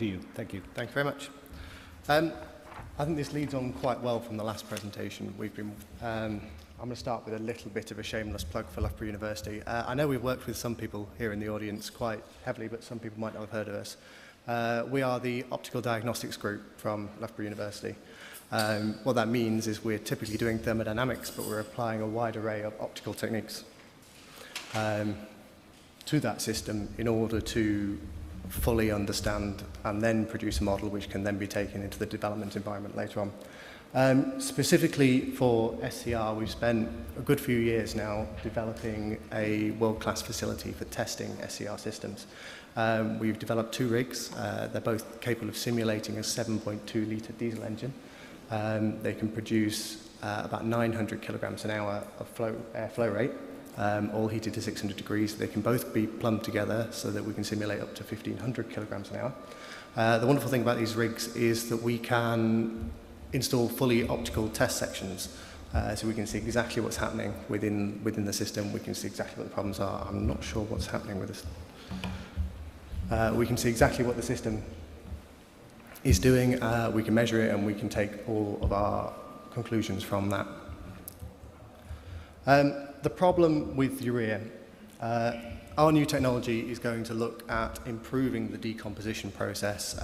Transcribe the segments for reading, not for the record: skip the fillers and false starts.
To you. Thank you. Thank you very much. I think this leads on quite well from the last presentation. I'm going to start with a little bit of a shameless plug for Loughborough University. I know we've worked with some people here in the audience quite heavily, but some people might not have heard of us. We are the optical diagnostics group from Loughborough University. What that means is we're typically doing thermodynamics, but we're applying a wide array of optical techniques to that system in order to fully understand and then produce a model which can then be taken into the development environment later on. Specifically for SCR, we've spent a good few years now developing a world-class facility for testing SCR systems. We've developed two rigs. They're both capable of simulating a 7.2 litre diesel engine. They can produce about 900 kilograms an hour of flow rate. All heated to 600 degrees. They can both be plumbed together so that we can simulate up to 1,500 kilograms an hour. The wonderful thing about these rigs is that we can install fully optical test sections, so we can see exactly what's happening within the system. We can see exactly what the problems are. I'm not sure what's happening with this. We can see exactly what the system is doing. We can measure it, and we can take all of our conclusions from that. The problem with urea, our new technology is going to look at improving the decomposition process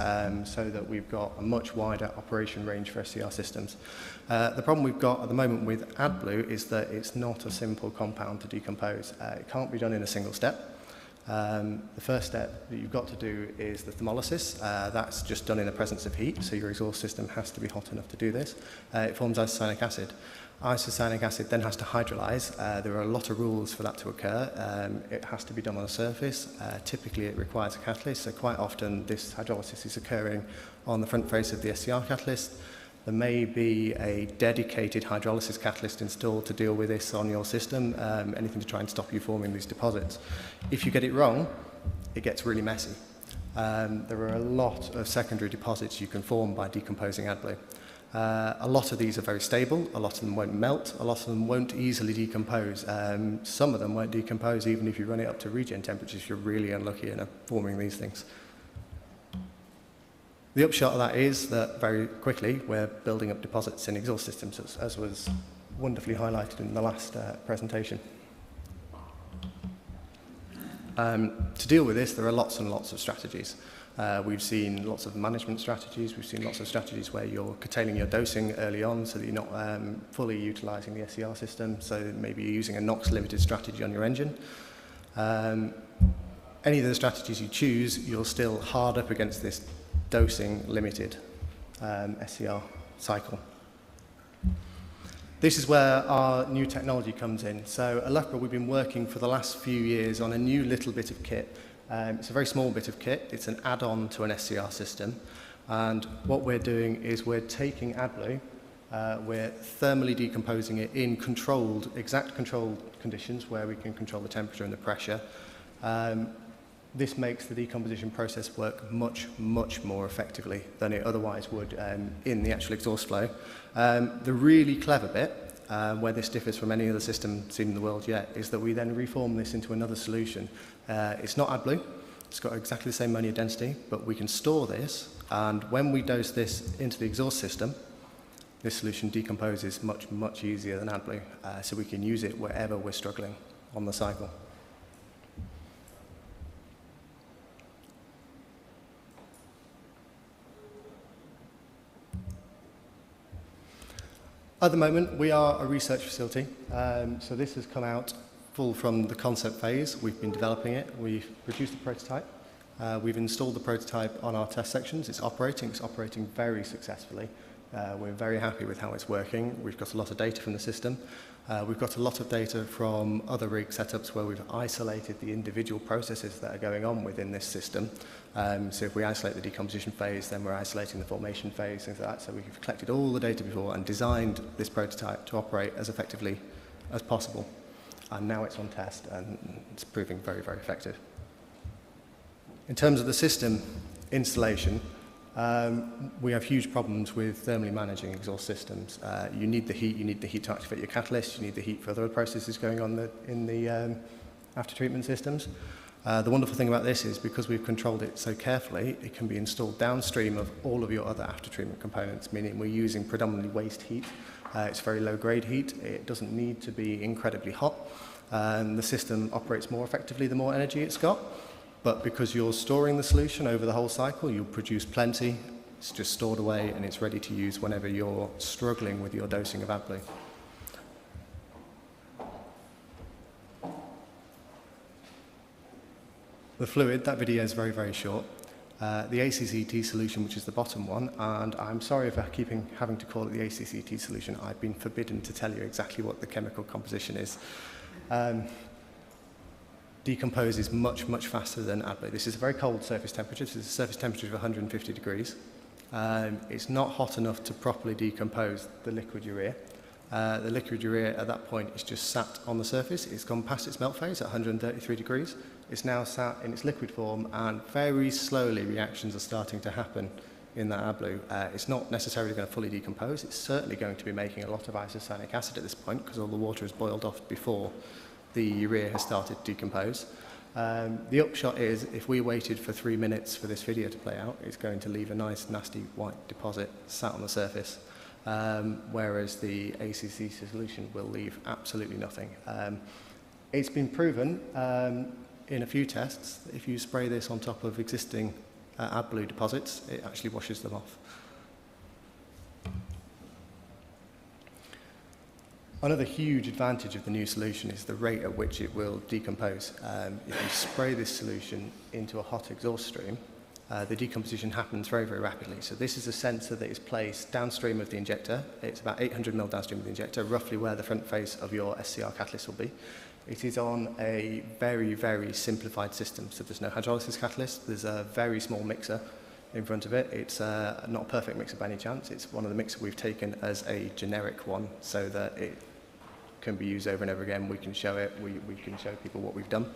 so that we've got a much wider operation range for SCR systems. The problem we've got at the moment with AdBlue is that it's not a simple compound to decompose. It can't be done in a single step. The first step that you've got to do is the thermolysis. That's just done in the presence of heat, so your exhaust system has to be hot enough to do this. It forms isocyanic acid. Isocyanic acid then has to hydrolyze. There are a lot of rules for that to occur. It has to be done on a surface. Typically it requires a catalyst, so quite often this hydrolysis is occurring on the front face of the SCR catalyst. There may be a dedicated hydrolysis catalyst installed to deal with this on your system, anything to try and stop you forming these deposits. If you get it wrong, it gets really messy. There are a lot of secondary deposits you can form by decomposing AdBlue. A lot of these are very stable, a lot of them won't melt, a lot of them won't easily decompose. Some of them won't decompose even if you run it up to regen temperatures. You're really unlucky in forming these things. The upshot of that is that very quickly we're building up deposits in exhaust systems, as was wonderfully highlighted in the last presentation. To deal with this, there are lots and lots of strategies. We've seen lots of management strategies. We've seen lots of strategies where you're curtailing your dosing early on so that you're not fully utilising the SCR system. So maybe you're using a NOx-limited strategy on your engine. Any of the strategies you choose, you're still hard up against this dosing-limited SCR cycle. This is where our new technology comes in. So at Loughborough, we've been working for the last few years on a new little bit of kit. It's a very small bit of kit. It's an add-on to an SCR system. And what we're doing is we're taking AdBlue, we're thermally decomposing it in exact controlled conditions where we can control the temperature and the pressure. This makes the decomposition process work much, much more effectively than it otherwise would in the actual exhaust flow. The really clever bit, where this differs from any other system seen in the world yet, is that we then reform this into another solution. It's not AdBlue, it's got exactly the same ammonia density, but we can store this, and when we dose this into the exhaust system, this solution decomposes much, much easier than AdBlue, so we can use it wherever we're struggling on the cycle. At the moment, we are a research facility, so this has come out full from the concept phase. We've been developing it. We've produced the prototype. We've installed the prototype on our test sections. It's operating very successfully. We're very happy with how it's working. We've got a lot of data from the system. We've got a lot of data from other rig setups where we've isolated the individual processes that are going on within this system. So if we isolate the decomposition phase, then we're isolating the formation phase, things like that. So we've collected all the data before and designed this prototype to operate as effectively as possible. And now it's on test, and it's proving very, very effective. In terms of the system installation, we have huge problems with thermally managing exhaust systems. You need the heat to activate your catalyst, you need the heat for other processes going on in the after-treatment systems. The wonderful thing about this is because we've controlled it so carefully, it can be installed downstream of all of your other after-treatment components, meaning we're using predominantly waste heat. It's very low-grade heat. It doesn't need to be incredibly hot. The system operates more effectively the more energy it's got. But because you're storing the solution over the whole cycle, you'll produce plenty. It's just stored away and it's ready to use whenever you're struggling with your dosing of AdBlue. The fluid, that video is very, very short. The ACCT solution, which is the bottom one, and I'm sorry for having to call it the ACCT solution. I've been forbidden to tell you exactly what the chemical composition is. Decomposes much, much faster than AdBlue. This is a very cold surface temperature. This is a surface temperature of 150 degrees. It's not hot enough to properly decompose the liquid urea. The liquid urea at that point is just sat on the surface. It's gone past its melt phase at 133 degrees. It's now sat in its liquid form, and very slowly reactions are starting to happen in that AdBlue. It's not necessarily going to fully decompose. It's certainly going to be making a lot of isocyanuric acid at this point because all the water has boiled off before the urea has started to decompose. The upshot is, if we waited for 3 minutes for this video to play out, it's going to leave a nice, nasty white deposit sat on the surface, whereas the ACC solution will leave absolutely nothing. It's been proven in a few tests that if you spray this on top of existing AdBlue deposits, it actually washes them off. Another huge advantage of the new solution is the rate at which it will decompose. If you spray this solution into a hot exhaust stream, the decomposition happens very, very rapidly. So this is a sensor that is placed downstream of the injector. It's about 800 mil downstream of the injector, roughly where the front face of your SCR catalyst will be. It is on a very, very simplified system. So there's no hydrolysis catalyst. There's a very small mixer in front of it. It's not a perfect mixer by any chance. It's one of the mixers we've taken as a generic one so that it can be used over and over again. We can show it. We can show people what we've done.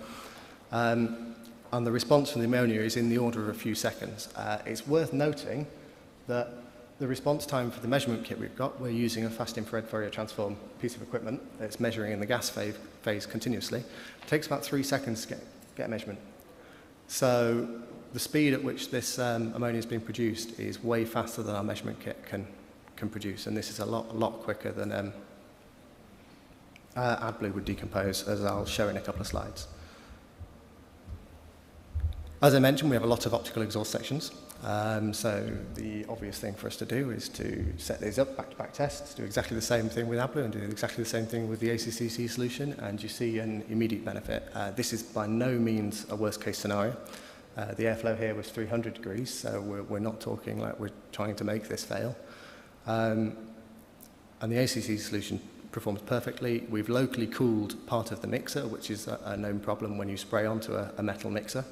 And the response from the ammonia is in the order of a few seconds. It's worth noting that the response time for the measurement kit we've got, we're using a fast infrared Fourier transform piece of equipment that's measuring in the gas phase continuously. It takes about 3 seconds to get a measurement. So the speed at which this ammonia is being produced is way faster than our measurement kit can produce, and this is a lot quicker than AdBlue would decompose, as I'll show in a couple of slides. As I mentioned, we have a lot of optical exhaust sections. So the obvious thing for us to do is to set these up, back-to-back tests, do exactly the same thing with AdBlue and do exactly the same thing with the ACCC solution, and you see an immediate benefit. This is by no means a worst-case scenario. The airflow here was 300 degrees, so we're not talking like we're trying to make this fail. And the ACC solution performs perfectly. We've locally cooled part of the mixer, which is a known problem when you spray onto a metal mixer.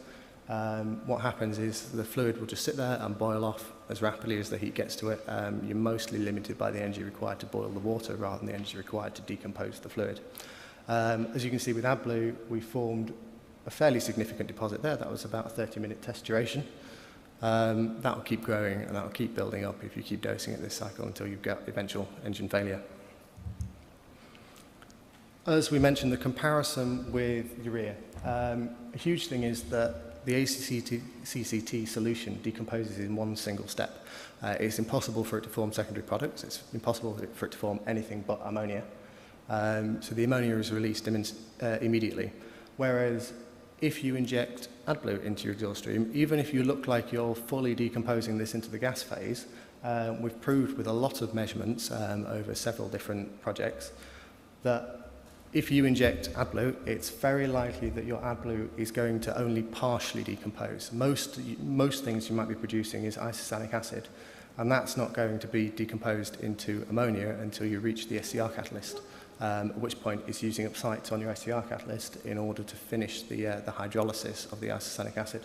What happens is the fluid will just sit there and boil off as rapidly as the heat gets to it. You're mostly limited by the energy required to boil the water rather than the energy required to decompose the fluid. As you can see with AdBlue, we formed a fairly significant deposit there. That was about a 30-minute test duration. That will keep growing and that will keep building up if you keep dosing it this cycle until you've got eventual engine failure. As we mentioned, the comparison with urea. A huge thing is that the ACCT solution decomposes in one single step. It's impossible for it to form secondary products. It's impossible for it to form anything but ammonia. So the ammonia is released immediately. Whereas if you inject AdBlue into your exhaust stream, even if you look like you're fully decomposing this into the gas phase, we've proved with a lot of measurements over several different projects that if you inject AdBlue, it's very likely that your AdBlue is going to only partially decompose. Most things you might be producing is isocyanic acid, and that's not going to be decomposed into ammonia until you reach the SCR catalyst, at which point it's using up sites on your SCR catalyst in order to finish the hydrolysis of the isocyanic acid.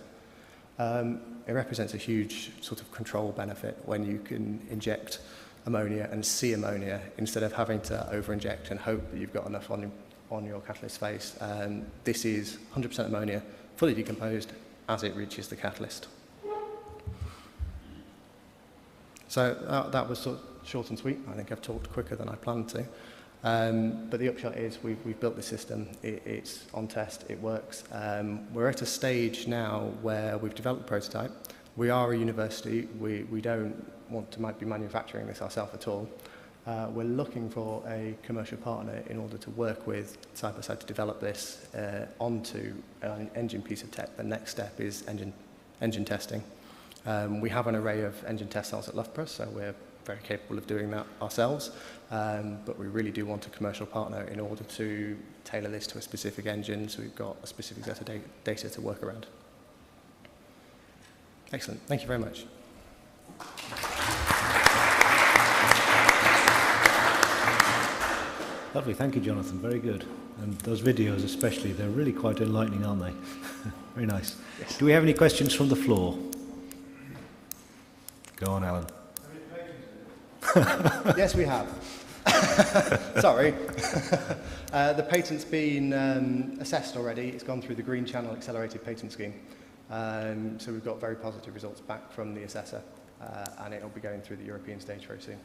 It represents a huge sort of control benefit when you can inject ammonia and see ammonia instead of having to over-inject and hope that you've got enough on your catalyst phase. This is 100% ammonia, fully decomposed as it reaches the catalyst. So that was sort of short and sweet. I think I've talked quicker than I planned to. But the upshot is we've built the system, it's on test, it works. We're at a stage now where we've developed the prototype. We are a university, we don't want to be manufacturing this ourselves at all. We're looking for a commercial partner in order to work with side by side to develop this onto an engine piece of tech. The next step is engine testing. We have an array of engine test cells at Loughborough, so we're very capable of doing that ourselves, but we really do want a commercial partner in order to tailor this to a specific engine, so we've got a specific set of data to work around. Excellent, thank you very much. Lovely, thank you, Jonathan, very good. And those videos especially, they're really quite enlightening, aren't they? Very nice. Yes. Do we have any questions from the floor? Go on, Alan. Yes, we have. Sorry. The patent's been assessed already. It's gone through the Green Channel Accelerated Patent Scheme. So we've got very positive results back from the assessor, and it'll be going through the European stage very soon.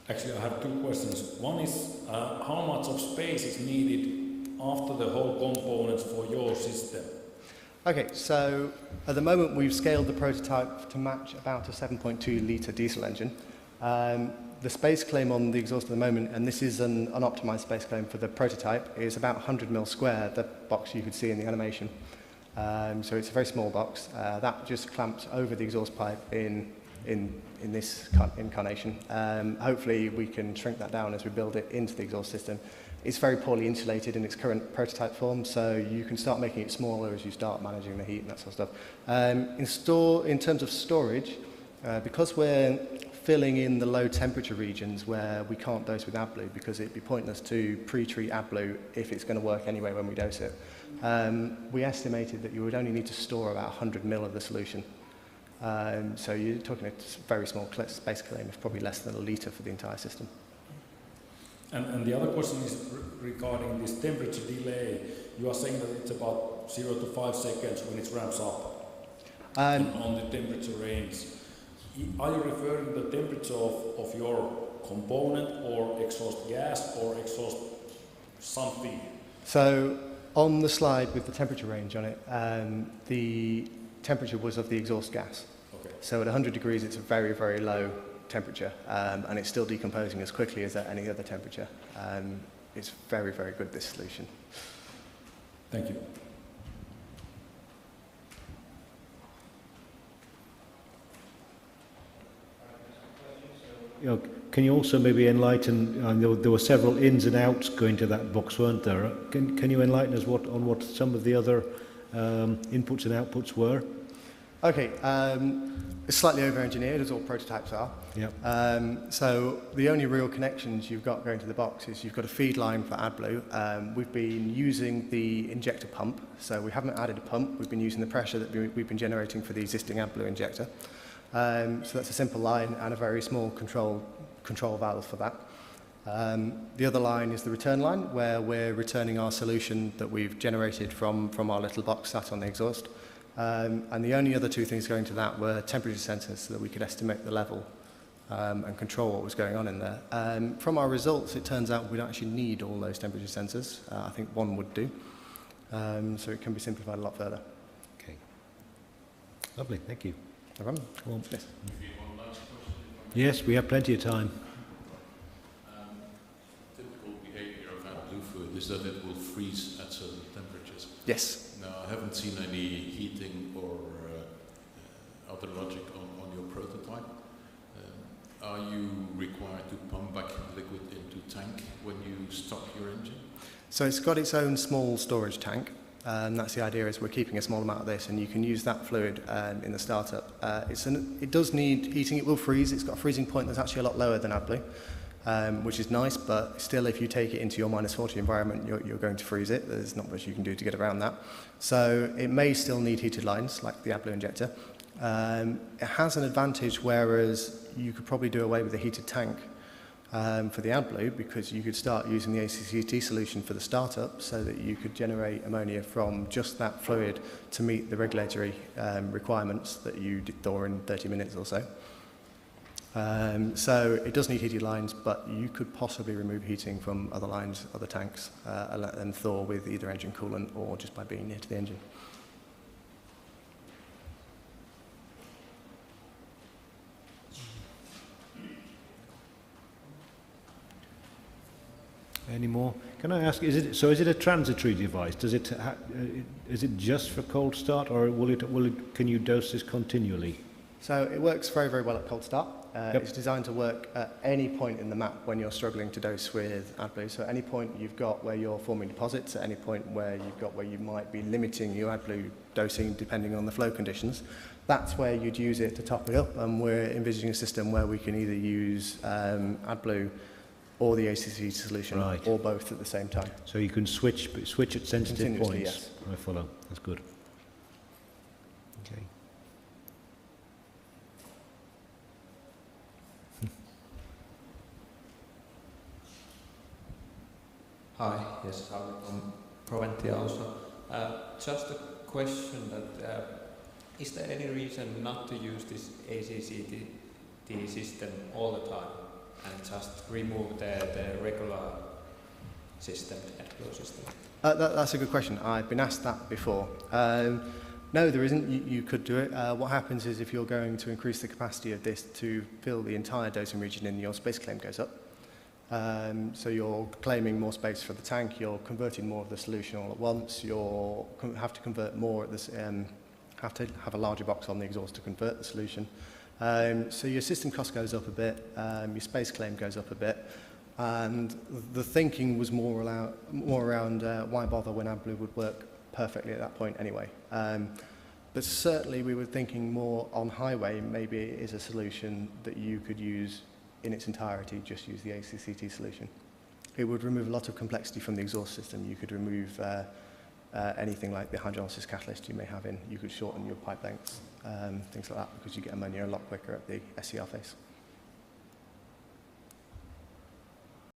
Actually, I have two questions. One is, how much of space is needed after the whole components for your system? Okay, so at the moment we've scaled the prototype to match about a 7.2 litre diesel engine. The space claim on the exhaust at the moment, and this is an unoptimized space claim for the prototype, is about 100 mil square, the box you could see in the animation. So it's a very small box. That just clamps over the exhaust pipe in this incarnation. Hopefully we can shrink that down as we build it into the exhaust system. It's very poorly insulated in its current prototype form, so you can start making it smaller as you start managing the heat and that sort of stuff. In terms of storage, because we're filling in the low temperature regions where we can't dose with AdBlue, because it'd be pointless to pre-treat AdBlue if it's going to work anyway when we dose it, we estimated that you would only need to store about 100 mil of the solution. So you're talking a very small space claim of probably less than a litre for the entire system. And the other question is regarding this temperature delay. You are saying that it's about 0 to 5 seconds when it ramps up on the temperature range. Are you referring to the temperature of your component or exhaust gas or exhaust something? So on the slide with the temperature range on it, the temperature was of the exhaust gas. Okay. So at 100 degrees it's a very, very low temperature, and it's still decomposing as quickly as at any other temperature. It's very, very good, this solution. Thank you. Can you also maybe enlighten, there were several ins and outs going to that box, weren't there? Can you enlighten us on what some of the other inputs and outputs were? Okay, it's slightly over-engineered, as all prototypes are. Yep. So the only real connections you've got going to the box is you've got a feed line for AdBlue. We've been using the injector pump, so we haven't added a pump. We've been using the pressure that we've been generating for the existing AdBlue injector. So that's a simple line and a very small control valve for that. The other line is the return line, where we're returning our solution that we've generated from our little box sat on the exhaust. And the only other two things going to that were temperature sensors, so that we could estimate the level and control what was going on in there. From our results, it turns out we don't actually need all those temperature sensors. I think one would do. So it can be simplified a lot further. Okay. Lovely, thank you. No problem. Come on. Yes. Yes, we have plenty of time. Typical behavior of AdBlue fluid is that it will freeze at certain temperatures. Yes. Now, I haven't seen any heating or other logic on your prototype. Are you required to pump back liquid into tank when you stop your engine? So it's got its own small storage tank. That's the idea, is we're keeping a small amount of this, and you can use that fluid in the startup. It does need heating. It will freeze. It's got a freezing point that's actually a lot lower than AdBlue, which is nice, but still, if you take it into your -40 environment, you're going to freeze it. There's not much you can do to get around that. So it may still need heated lines, like the AdBlue injector. It has an advantage, whereas you could probably do away with the heated tank, for the AdBlue, because you could start using the ACCT solution for the startup so that you could generate ammonia from just that fluid to meet the regulatory requirements that you did thaw in 30 minutes or so. So it does need heated lines, but you could possibly remove heating from other lines, other tanks, and thaw with either engine coolant or just by being near to the engine. Any more? Can I ask, is it a transitory device? Does it is it just for cold start, or can you dose this continually? So it works very, very well at cold start. Yep. It's designed to work at any point in the map when you're struggling to dose with AdBlue. So at any point you've got where you're forming deposits, at any point where you've got where you might be limiting your AdBlue dosing depending on the flow conditions, that's where you'd use it to top it up. And we're envisaging a system where we can either use AdBlue or the ACC solution, right, or both at the same time. So you can switch at sensitive points. Yes. I follow. That's good. Okay. Hi, yes, I'm from Proventia also. Just a question that is there any reason not to use this ACCT system all the time and just remove the regular system, the AdBlue system? That's a good question. I've been asked that before. No, there isn't. You could do it. What happens is if you're going to increase the capacity of this to fill the entire dosing region in, your space claim goes up. So you're claiming more space for the tank, you're converting more of the solution all at once, you'll have to convert more at this, have to have a larger box on the exhaust to convert the solution. So your system cost goes up a bit, your space claim goes up a bit, and the thinking was more around why bother when AdBlue would work perfectly at that point anyway. But certainly we were thinking more on highway, maybe it is a solution that you could use in its entirety, just use the ACCT solution. It would remove a lot of complexity from the exhaust system. You could remove anything like the hydrolysis catalyst you may have in. You could shorten your pipe lengths, things like that, because you get ammonia a lot quicker at the SCR phase.